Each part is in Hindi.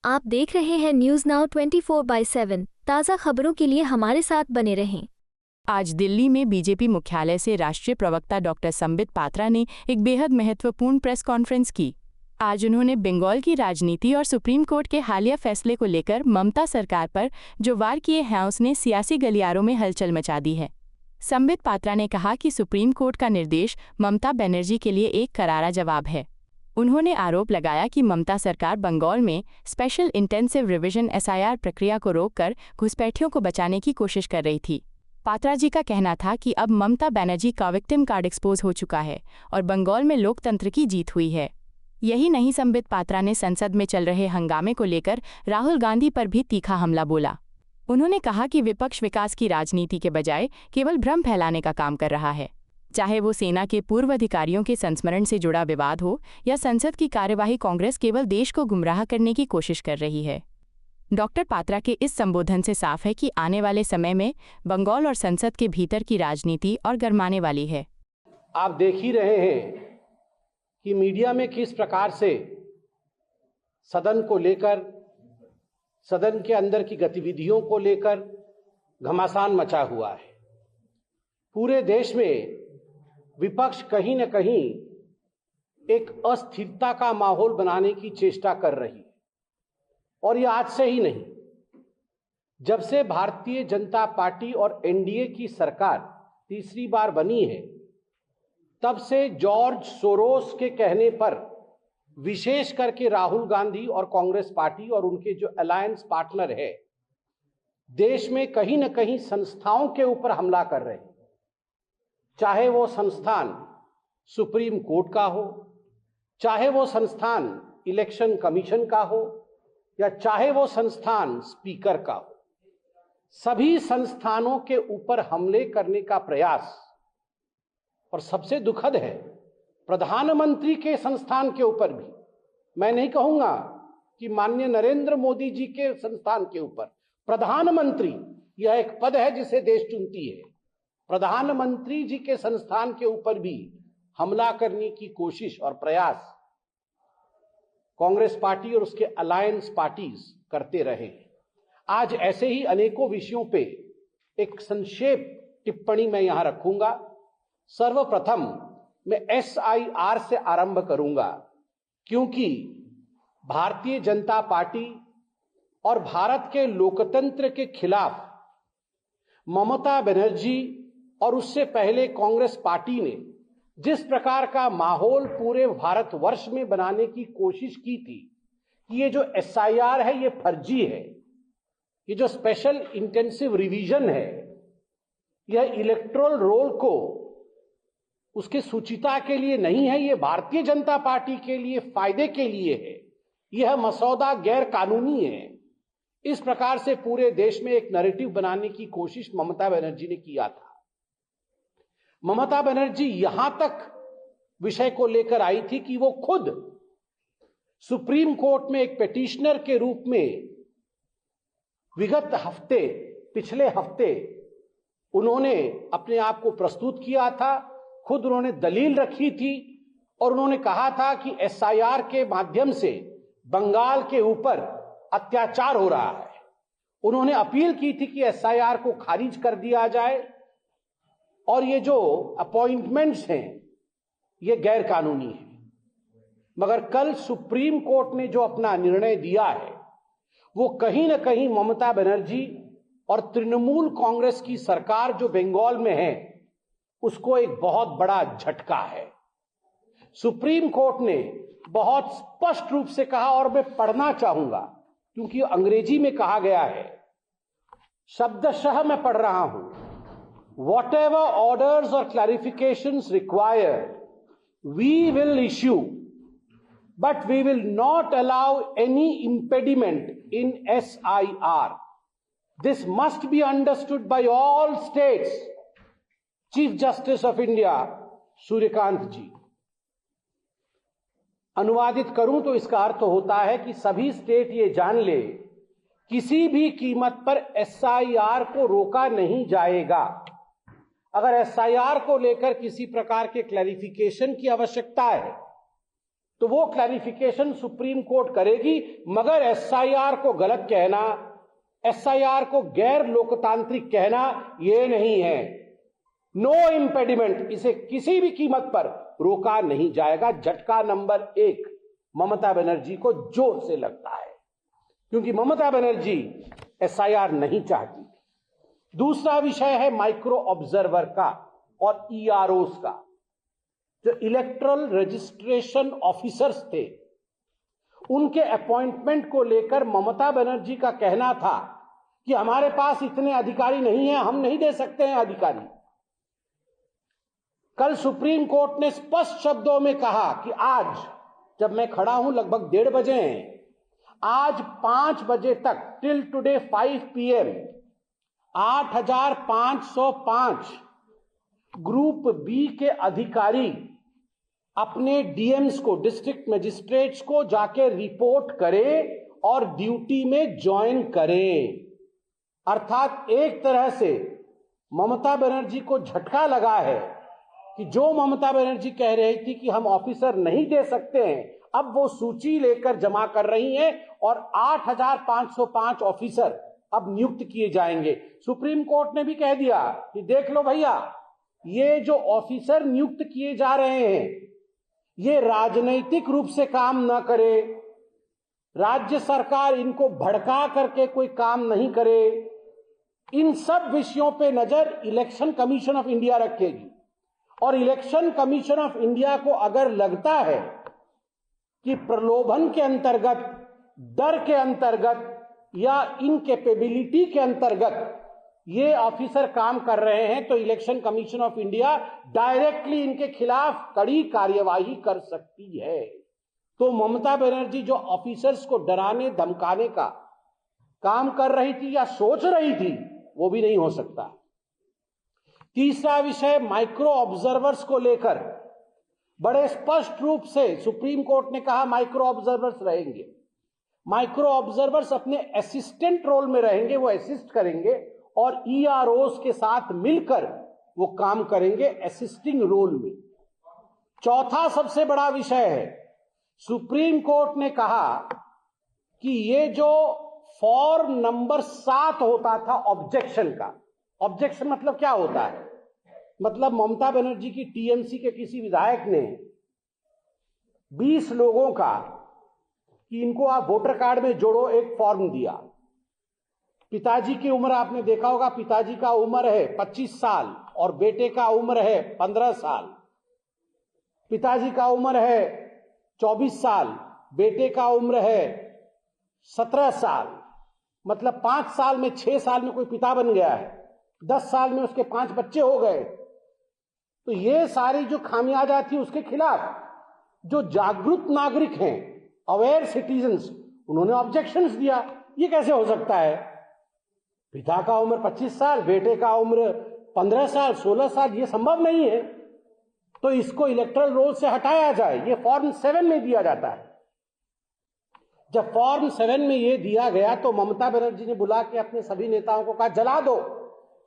आप देख रहे हैं न्यूज नाउ 24/7। ताज़ा खबरों के लिए हमारे साथ बने रहें। आज दिल्ली में बीजेपी मुख्यालय से राष्ट्रीय प्रवक्ता डॉक्टर संबित पात्रा ने एक बेहद महत्वपूर्ण प्रेस कॉन्फ्रेंस की। आज उन्होंने बंगाल की राजनीति और सुप्रीम कोर्ट के हालिया फैसले को लेकर ममता सरकार पर जो वार किए हैं उसने सियासी गलियारों में हलचल मचा दी है। संबित पात्रा ने कहा कि सुप्रीम कोर्ट का निर्देश ममता बनर्जी के लिए एक करारा जवाब है। उन्होंने आरोप लगाया कि ममता सरकार बंगाल में स्पेशल इंटेंसिव रिवीजन SIR प्रक्रिया को रोककर घुसपैठियों को बचाने की कोशिश कर रही थी। पात्रा जी का कहना था कि अब ममता बनर्जी का विक्टिम कार्ड एक्सपोज हो चुका है और बंगाल में लोकतंत्र की जीत हुई है। यही नहीं, संबित पात्रा ने संसद में चल रहे हंगामे को लेकर राहुल गांधी पर भी तीखा हमला बोला। उन्होंने कहा कि विपक्ष विकास की राजनीति के बजाय केवल भ्रम फैलाने का काम कर रहा है, चाहे वो सेना के पूर्व अधिकारियों के संस्मरण से जुड़ा विवाद हो या संसद की कार्यवाही। कांग्रेस केवल देश को गुमराह करने की कोशिश कर रही है। डॉक्टर पात्रा के इस संबोधन से साफ है कि आने वाले समय में बंगाल और संसद के भीतर की राजनीति और गरमाने वाली है। आप देख ही रहे हैं कि मीडिया में किस प्रकार से सदन को लेकर, सदन के अंदर की गतिविधियों को लेकर घमासान मचा हुआ है। पूरे देश में विपक्ष कहीं न कहीं एक अस्थिरता का माहौल बनाने की चेष्टा कर रही है। और यह आज से ही नहीं, जब से भारतीय जनता पार्टी और NDA की सरकार तीसरी बार बनी है, तब से जॉर्ज सोरोस के कहने पर विशेष करके राहुल गांधी और कांग्रेस पार्टी और उनके जो अलायंस पार्टनर है, देश में कहीं न कहीं संस्थाओं के ऊपर हमला कर रहे हैं। चाहे वो संस्थान सुप्रीम कोर्ट का हो, चाहे वो संस्थान इलेक्शन कमीशन का हो, या चाहे वो संस्थान स्पीकर का हो, सभी संस्थानों के ऊपर हमले करने का प्रयास, और सबसे दुखद है प्रधानमंत्री के संस्थान के ऊपर भी। मैं नहीं कहूंगा कि माननीय नरेंद्र मोदी जी के संस्थान के ऊपर, प्रधानमंत्री यह एक पद है जिसे देश चुनती है, प्रधानमंत्री जी के संस्थान के ऊपर भी हमला करने की कोशिश और प्रयास कांग्रेस पार्टी और उसके अलायंस पार्टीज करते रहे। आज ऐसे ही अनेकों विषयों पे एक संक्षेप टिप्पणी मैं यहां रखूंगा। सर्वप्रथम मैं SIR से आरंभ करूंगा, क्योंकि भारतीय जनता पार्टी और भारत के लोकतंत्र के खिलाफ ममता बनर्जी और उससे पहले कांग्रेस पार्टी ने जिस प्रकार का माहौल पूरे भारतवर्ष में बनाने की कोशिश की थी कि ये जो SIR है ये फर्जी है, ये जो स्पेशल इंटेंसिव रिवीजन है यह इलेक्टोरल रोल को उसके सुचिता के लिए नहीं है, ये भारतीय जनता पार्टी के लिए फायदे के लिए है, यह मसौदा गैर कानूनी है। इस प्रकार से पूरे देश में एक नैरेटिव बनाने की कोशिश ममता बनर्जी ने किया था। ममता बनर्जी यहां तक विषय को लेकर आई थी कि वो खुद सुप्रीम कोर्ट में एक पिटिशनर के रूप में पिछले हफ्ते उन्होंने अपने आप को प्रस्तुत किया था। खुद उन्होंने दलील रखी थी और उन्होंने कहा था कि SIR के माध्यम से बंगाल के ऊपर अत्याचार हो रहा है। उन्होंने अपील की थी कि SIR को खारिज कर दिया जाए और ये जो अपॉइंटमेंट्स हैं ये गैर कानूनी है। मगर कल सुप्रीम कोर्ट ने जो अपना निर्णय दिया है वो कहीं ना कहीं ममता बनर्जी और तृणमूल कांग्रेस की सरकार जो बंगाल में है उसको एक बहुत बड़ा झटका है। सुप्रीम कोर्ट ने बहुत स्पष्ट रूप से कहा, और मैं पढ़ना चाहूंगा क्योंकि अंग्रेजी में कहा गया है, शब्दशः मैं पढ़ रहा हूं। Whatever orders or clarifications required, we will issue, but we will not allow any impediment in SIR. This must be understood by all states. Chief Justice of India, Suryakant जी। अनुवादित करूं तो इसका अर्थ होता है कि सभी स्टेट ये जान ले, किसी भी कीमत पर SIR को रोका नहीं जाएगा। अगर SIR को लेकर किसी प्रकार के क्लैरिफिकेशन की आवश्यकता है तो वो क्लैरिफिकेशन सुप्रीम कोर्ट करेगी, मगर एसआईआर को गलत कहना, एसआईआर को गैर लोकतांत्रिक कहना ये नहीं है। नो इम्पेडिमेंट, इसे किसी भी कीमत पर रोका नहीं जाएगा। झटका नंबर 1 ममता बनर्जी को जोर से लगता है, क्योंकि ममता बनर्जी एसआईआर नहीं चाहती। दूसरा विषय है माइक्रो ऑब्जर्वर का और ईआरओस का। जो इलेक्टोरल रजिस्ट्रेशन ऑफिसर्स थे, उनके अपॉइंटमेंट को लेकर ममता बनर्जी का कहना था कि हमारे पास इतने अधिकारी नहीं हैं, हम नहीं दे सकते हैं अधिकारी। कल सुप्रीम कोर्ट ने स्पष्ट शब्दों में कहा कि आज जब मैं खड़ा हूं लगभग 1:30 बजे हैं, आज 5 बजे तक till today 5 PM 8,505 group B के अधिकारी अपने डीएम्स को, डिस्ट्रिक्ट मजिस्ट्रेट्स को जाके रिपोर्ट करें और ड्यूटी में ज्वाइन करें। अर्थात एक तरह से ममता बनर्जी को झटका लगा है कि जो ममता बनर्जी कह रही थी कि हम ऑफिसर नहीं दे सकते हैं, अब वो सूची लेकर जमा कर रही हैं और 8,505 ऑफिसर अब नियुक्त किए जाएंगे। सुप्रीम कोर्ट ने भी कह दिया कि देख लो भैया, ये जो ऑफिसर नियुक्त किए जा रहे हैं ये राजनैतिक रूप से काम न करे, राज्य सरकार इनको भड़का करके कोई काम नहीं करे। इन सब विषयों पे नजर इलेक्शन कमीशन ऑफ इंडिया रखेगी, और इलेक्शन कमीशन ऑफ इंडिया को अगर लगता है कि प्रलोभन के अंतर्गत, डर के अंतर्गत या इनकेपेबिलिटी के अंतर्गत ये ऑफिसर काम कर रहे हैं, तो election commission of India directly इनके खिलाफ कड़ी कार्यवाही कर सकती है। तो ममता बनर्जी जो ऑफिसर्स को डराने धमकाने का काम कर रही थी या सोच रही थी, वो भी नहीं हो सकता। तीसरा विषय माइक्रो ऑब्जर्वर्स को लेकर बड़े स्पष्ट रूप से सुप्रीम कोर्ट ने कहा माइक्रो ऑब्जर्वर्स रहेंगे। माइक्रो ऑब्जर्वर्स अपने असिस्टेंट रोल में रहेंगे, वो असिस्ट करेंगे और ईआरओस के साथ मिलकर वो काम करेंगे असिस्टिंग रोल में। चौथा सबसे बड़ा विषय है, सुप्रीम कोर्ट ने कहा कि ये जो फॉर्म नंबर 7 होता था ऑब्जेक्शन का, ऑब्जेक्शन मतलब क्या होता है, मतलब ममता बनर्जी की टीएमसी के किसी विधायक ने 20 लोगों का कि इनको आप वोटर कार्ड में जोड़ो एक फॉर्म दिया। पिताजी की उम्र आपने देखा होगा, पिताजी का उम्र है 25 साल और बेटे का उम्र है 15 साल। पिताजी का उम्र है 24 साल, बेटे का उम्र है 17 साल। मतलब 5 साल में 6 साल में कोई पिता बन गया है, 10 साल में उसके 5 बच्चे हो गए। तो ये सारी जो खामियाजा थी उसके खिलाफ जो जागरूक नागरिक हैं, अवेयर सिटीजन्स, उन्होंने ऑब्जेक्शंस दिया। ये कैसे हो सकता है, पिता का उम्र 25 साल, बेटे का उम्र 15 साल, 16 साल, ये संभव नहीं है, तो इसको इलेक्टोरल रोल से हटाया जाए। ये फॉर्म 7 में दिया जाता है। जब फॉर्म 7 में ये दिया गया तो ममता बनर्जी ने बुला के अपने सभी नेताओं को कहा जला दो,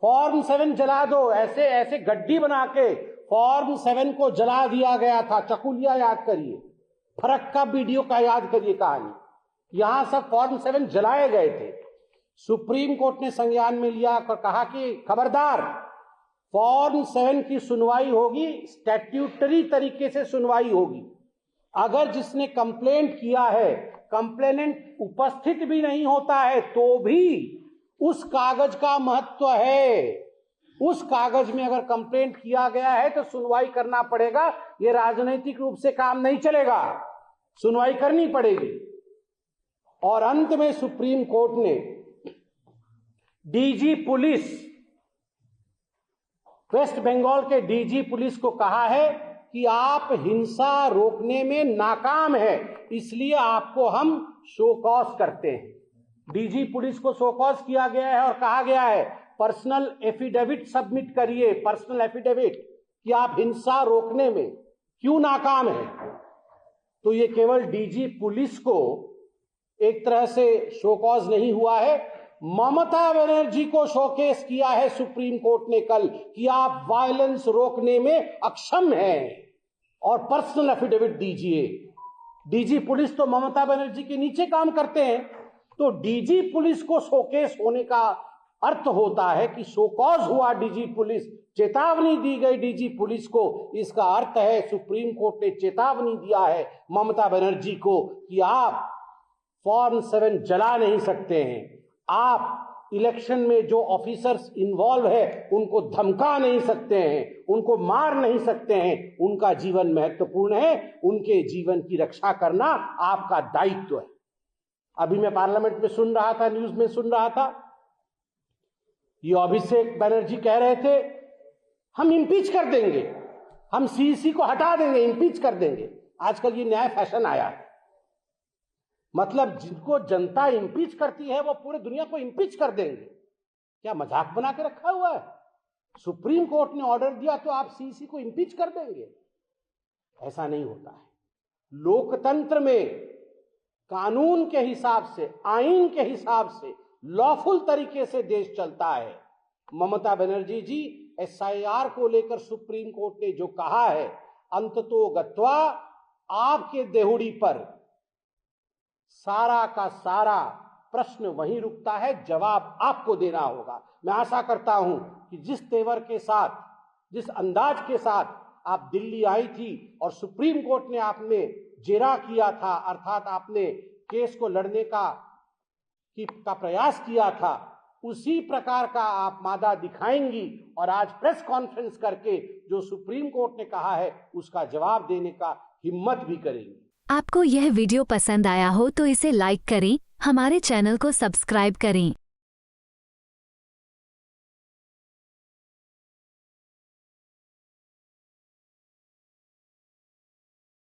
फॉर्म 7 जला दो। ऐसे ऐसे गड्डी बना के फॉर्म 7 को जला दिया गया था। चकुलिया याद करिए, फरक्का वीडियो का याद करिए कहानी, यहां सब फॉर्म 7 जलाए गए थे। सुप्रीम कोर्ट ने संज्ञान में लिया और कहा कि खबरदार, फॉर्म 7 की सुनवाई होगी, स्टैट्यूटरी तरीके से सुनवाई होगी। अगर जिसने कंप्लेंट किया है, कंप्लेनेंट उपस्थित भी नहीं होता है, तो भी उस कागज का महत्व है। उस कागज में अगर कंप्लेंट किया गया है तो सुनवाई करना पड़ेगा। यह राजनीतिक रूप से काम नहीं चलेगा, सुनवाई करनी पड़ेगी। और अंत में सुप्रीम कोर्ट ने डीजी पुलिस, वेस्ट बंगाल के डीजी पुलिस को कहा है कि आप हिंसा रोकने में नाकाम है, इसलिए आपको हम शो कॉज करते हैं। डीजी पुलिस को शो कॉज किया गया है और कहा गया है पर्सनल एफिडेविट सबमिट करिए, पर्सनल एफिडेविट, कि आप हिंसा रोकने में क्यों नाकाम है। तो ये केवल डीजी पुलिस को एक तरह से शो कॉज नहीं हुआ है, ममता बनर्जी को शोकेस किया है सुप्रीम कोर्ट ने कल कि आप वायलेंस रोकने में अक्षम हैं और पर्सनल एफिडेविट दीजिए। डीजी पुलिस तो ममता बनर्जी के नीचे काम करते हैं, तो डीजी पुलिस को शोकेस होने का अर्थ होता है कि शोकॉज हुआ डीजी पुलिस, चेतावनी दी गई डीजी पुलिस को। इसका अर्थ है सुप्रीम कोर्ट ने चेतावनी दिया है ममता बनर्जी को कि आप फॉर्म 7 जला नहीं सकते हैं, आप इलेक्शन में जो ऑफिसर्स इन्वॉल्व है उनको धमका नहीं सकते हैं, उनको मार नहीं सकते हैं, उनका जीवन महत्वपूर्ण है, उनके जीवन की रक्षा करना आपका दायित्व है। अभी मैं पार्लियामेंट में सुन रहा था, न्यूज में सुन रहा था, ये अभिषेक बनर्जी कह रहे थे हम इम्पीच कर देंगे, हम सीईसी को हटा देंगे, इम्पीच कर देंगे। आजकल ये नया फैशन आया है, मतलब जिनको जनता इम्पीच करती है वो पूरे दुनिया को इम्पीच कर देंगे। क्या मजाक बना के रखा हुआ है? सुप्रीम कोर्ट ने ऑर्डर दिया तो आप सीईसी को इम्पीच कर देंगे? ऐसा नहीं होता है। लोकतंत्र में कानून के हिसाब से, आईन के हिसाब से, लॉफुल तरीके से देश चलता है। ममता बनर्जी जी, एसआईआर को लेकर सुप्रीम कोर्ट ने जो कहा है, अंततोगत्वा आपके देहुड़ी पर सारा का सारा प्रश्न वहीं रुकता है, जवाब आपको देना होगा। मैं आशा करता हूं कि जिस तेवर के साथ, जिस अंदाज के साथ आप दिल्ली आई थी और सुप्रीम कोर्ट ने आपने जेरा किया था, अर्थात आपने केस को लड़ने का प्रयास किया था, उसी प्रकार का आप मादा दिखाएंगी और आज प्रेस कॉन्फ्रेंस करके जो सुप्रीम कोर्ट ने कहा है उसका जवाब देने का हिम्मत भी करेंगी। आपको यह वीडियो पसंद आया हो तो इसे लाइक करें, हमारे चैनल को सब्सक्राइब करें।